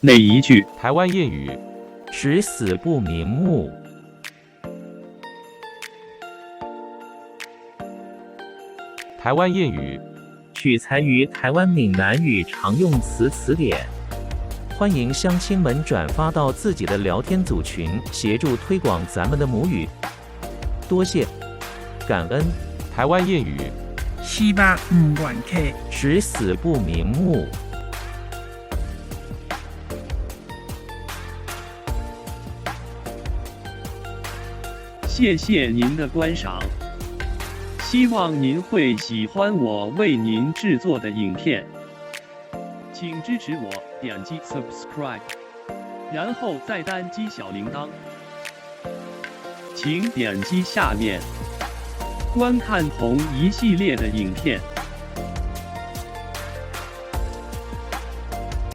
哪一句？台湾谚语：十死不瞑目。台湾谚语取材于台湾闽南语常用词词典。欢迎乡亲们转发到自己的聊天组群，协助推广咱们的母语。多谢，感恩。台湾谚语：西巴唔愿客，十死不瞑目。谢谢您的观赏，希望您会喜欢我为您制作的影片，请支持我，点击 subscribe， 然后再单击小铃铛，请点击下面观看同一系列的影片。